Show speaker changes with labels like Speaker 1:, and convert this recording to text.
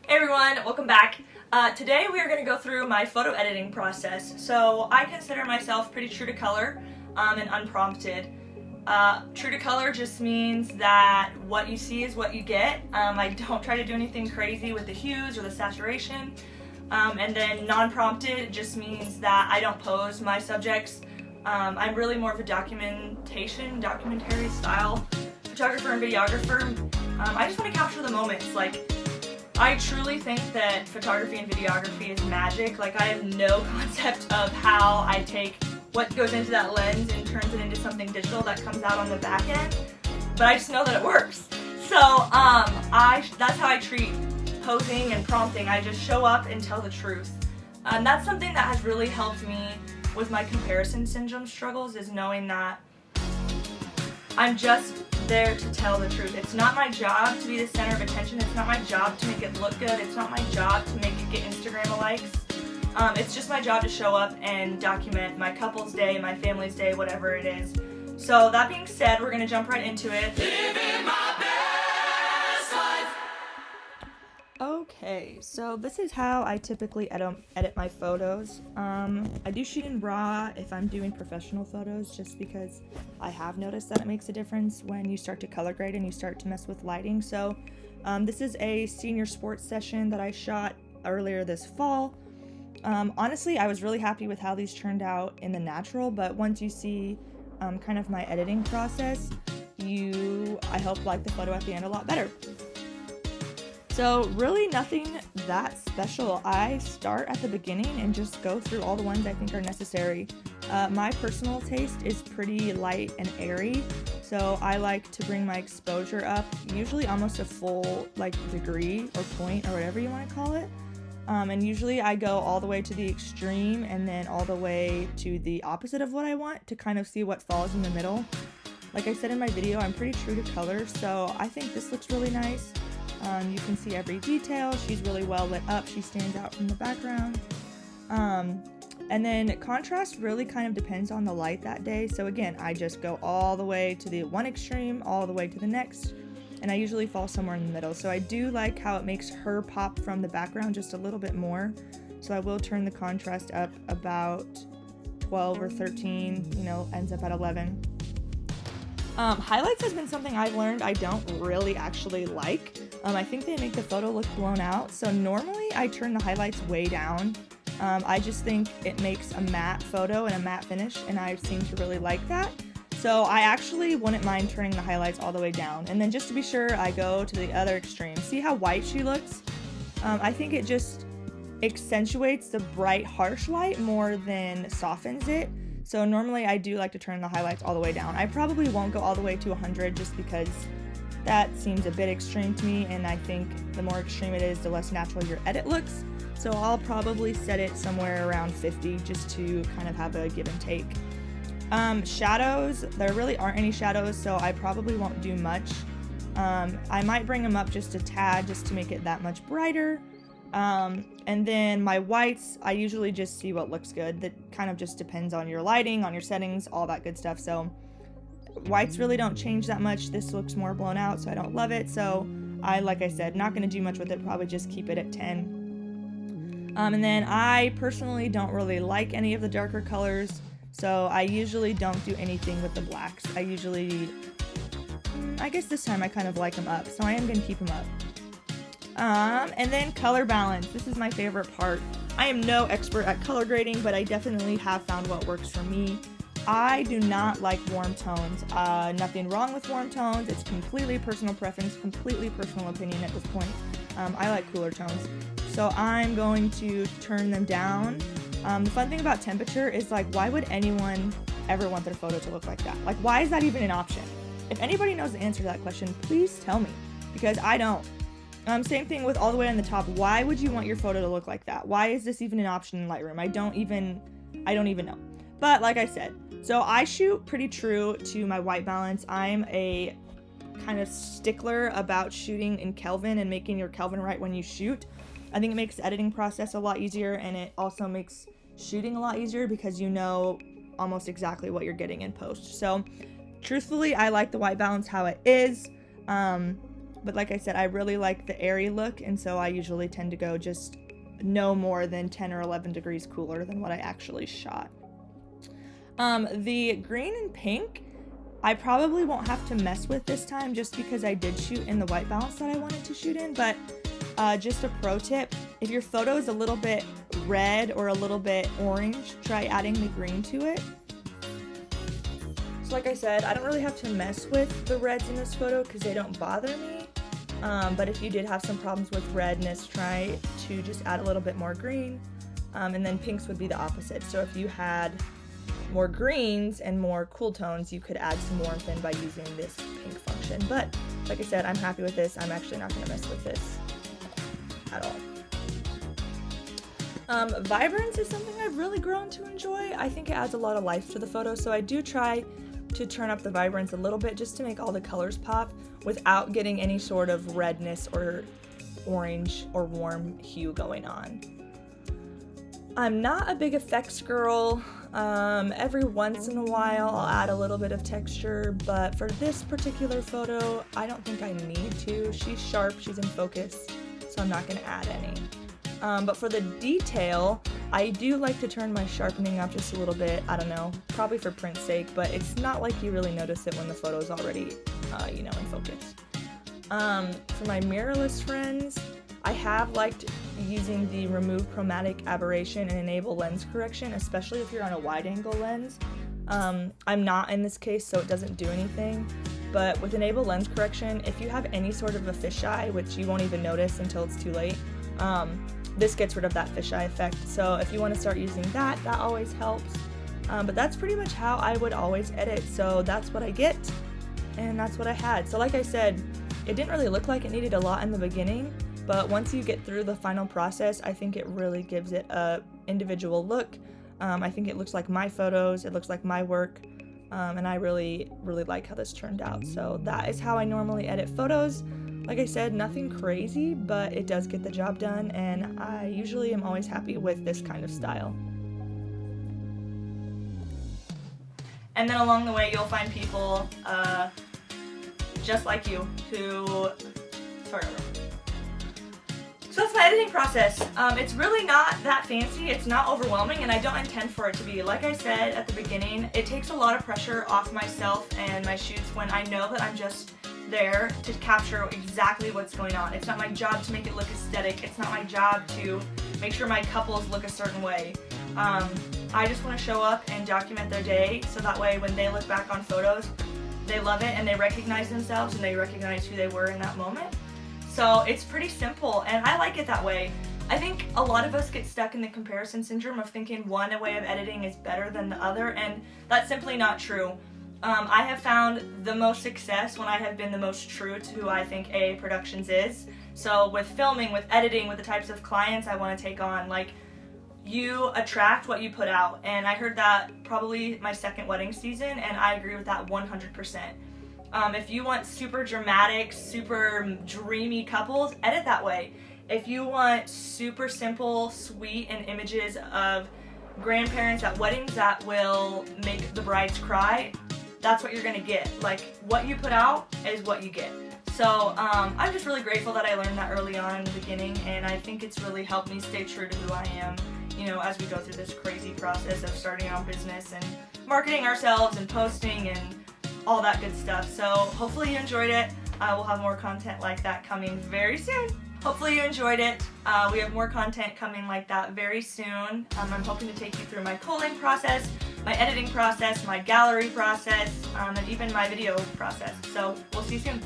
Speaker 1: Hey everyone, welcome back. Today we are going to go through my photo editing process. So I consider myself pretty true to color and unprompted. True to color just means that what you see is what you get. I don't try to do anything crazy with the hues or the saturation. And then non-prompted just means that I don't pose my subjects. I'm really more of a documentary style photographer and videographer. I just want to capture the moments. I truly think that photography and videography is magic. I have no concept of how I take what goes into that lens and turns it into something digital that comes out on the back end, but I just know that it works. So that's how I treat posing and prompting. I just show up and tell the truth. That's something that has really helped me with my comparison syndrome struggles, is knowing that I'm just there to tell the truth. It's not my job to be the center of attention. It's not my job to make it look good. It's not my job to make it get Instagram likes. It's just my job to show up and document my couple's day, my family's day, whatever it is. So that being said, we're gonna jump right into it. Living my best life. Okay, so this is how I typically edit my photos. I do shoot in RAW if I'm doing professional photos, just because I have noticed that it makes a difference when you start to color grade and you start to mess with lighting. So this is a senior sports session that I shot earlier this fall. Honestly, I was really happy with how these turned out in the natural, but once you see kind of my editing process, I hope like the photo at the end a lot better. So really nothing that special. I start at the beginning and just go through all the ones I think are necessary. My personal taste is pretty light and airy, so I like to bring my exposure up, usually almost a full degree or point or whatever you want to call it. And usually I go all the way to the extreme and then all the way to the opposite of what I want to kind of see what falls in the middle. Like I said in my video, I'm pretty true to color, so I think this looks really nice. You can see every detail. She's really well lit up. She stands out from the background. And then contrast really kind of depends on the light that day. So again, I just go all the way to the one extreme, all the way to the next, and I usually fall somewhere in the middle. So I do like how it makes her pop from the background just a little bit more. So I will turn the contrast up about 12 or 13, ends up at 11. Highlights has been something I've learned I don't really actually like. I think they make the photo look blown out. So normally I turn the highlights way down. I just think it makes a matte photo and a matte finish, and I seem to really like that. So I actually wouldn't mind turning the highlights all the way down. And then just to be sure, I go to the other extreme. See how white she looks? I think it just accentuates the bright, harsh light more than softens it. So normally I do like to turn the highlights all the way down. I probably won't go all the way to 100 just because that seems a bit extreme to me, and I think the more extreme it is, the less natural your edit looks. So I'll probably set it somewhere around 50 just to kind of have a give and take. Shadows, there really aren't any shadows, so I probably won't do much. I might bring them up just a tad just to make it that much brighter. And then my whites, I usually just see what looks good. That kind of just depends on your lighting, on your settings, all that good stuff. So whites really don't change that much. This looks more blown out, so I don't love it. So like I said, not going to do much with it, probably just keep it at 10. And then I personally don't really like any of the darker colors, so I usually don't do anything with the blacks. I guess this time I kind of like them up, so I am going to keep them up. And then color balance. This is my favorite part. I am no expert at color grading, but I definitely have found what works for me. I do not like warm tones. Nothing wrong with warm tones. It's completely personal preference, completely personal opinion at this point. I like cooler tones. So I'm going to turn them down. The fun thing about temperature is why would anyone ever want their photo to look like that? Why is that even an option? If anybody knows the answer to that question, please tell me, because I don't. Same thing with all the way on the top. Why would you want your photo to look like that? Why is this even an option in Lightroom? I don't even know. But like I said, so I shoot pretty true to my white balance. I'm a kind of stickler about shooting in Kelvin and making your Kelvin right when you shoot. I think it makes the editing process a lot easier, and it also makes shooting a lot easier because you know almost exactly what you're getting in post. So truthfully, I like the white balance how it is. But like I said, I really like the airy look, and so I usually tend to go just no more than 10 or 11 degrees cooler than what I actually shot. The green and pink, I probably won't have to mess with this time just because I did shoot in the white balance that I wanted to shoot in, but just a pro tip, if your photo is a little bit red or a little bit orange, try adding the green to it. So like I said, I don't really have to mess with the reds in this photo because they don't bother me, but if you did have some problems with redness, try to just add a little bit more green, and then pinks would be the opposite. So if you had more greens and more cool tones, you could add some warmth in by using this pink function. But like I said, I'm happy with this. I'm actually not going to mess with this at all. Vibrance is something I've really grown to enjoy. I think it adds a lot of life to the photo, so I do try to turn up the vibrance a little bit just to make all the colors pop without getting any sort of redness or orange or warm hue going on. I'm not a big effects girl. Every once in a while I'll add a little bit of texture, but for this particular photo, I don't think I need to. She's sharp, she's in focus, so I'm not going to add any. But for the detail, I do like to turn my sharpening up just a little bit. I don't know, probably for print's sake, but it's not like you really notice it when the photo's already, in focus. For my mirrorless friends, I have liked using the remove chromatic aberration and enable lens correction, especially if you're on a wide angle lens. I'm not in this case, so it doesn't do anything. But with enable lens correction, if you have any sort of a fisheye, which you won't even notice until it's too late, this gets rid of that fisheye effect. So if you want to start using that, that always helps. But that's pretty much how I would always edit. So that's what I get, and that's what I had. So like I said, it didn't really look like it needed a lot in the beginning, but once you get through the final process, I think it really gives it a individual look. I think it looks like my photos, it looks like my work, and I really, really like how this turned out. So that is how I normally edit photos. Like I said, nothing crazy, but it does get the job done, and I usually am always happy with this kind of style. And then along the way, you'll find people just like you who, So that's my editing process. It's really not that fancy, it's not overwhelming, and I don't intend for it to be. Like I said at the beginning, it takes a lot of pressure off myself and my shoots when I know that I'm just there to capture exactly what's going on. It's not my job to make it look aesthetic. It's not my job to make sure my couples look a certain way. I just want to show up and document their day, so that way when they look back on photos, they love it and they recognize themselves and they recognize who they were in that moment. So it's pretty simple, and I like it that way. I think a lot of us get stuck in the comparison syndrome of thinking one way of editing is better than the other, and that's simply not true. I have found the most success when I have been the most true to who I think AA Productions is. So with filming, with editing, with the types of clients I want to take on, like, you attract what you put out. And I heard that probably my second wedding season, and I agree with that 100%. If you want super dramatic, super dreamy couples, edit that way. If you want super simple, sweet, and images of grandparents at weddings that will make the brides cry, that's what you're gonna get. Like, what you put out is what you get. So I'm just really grateful that I learned that early on in the beginning, and I think it's really helped me stay true to who I am, as we go through this crazy process of starting our own business and marketing ourselves and posting and all that good stuff. So hopefully you enjoyed it. We'll have more content like that coming very soon. Hopefully you enjoyed it. We have more content coming like that very soon. I'm hoping to take you through my culling process, my editing process, my gallery process, and even my video process. So we'll see you soon.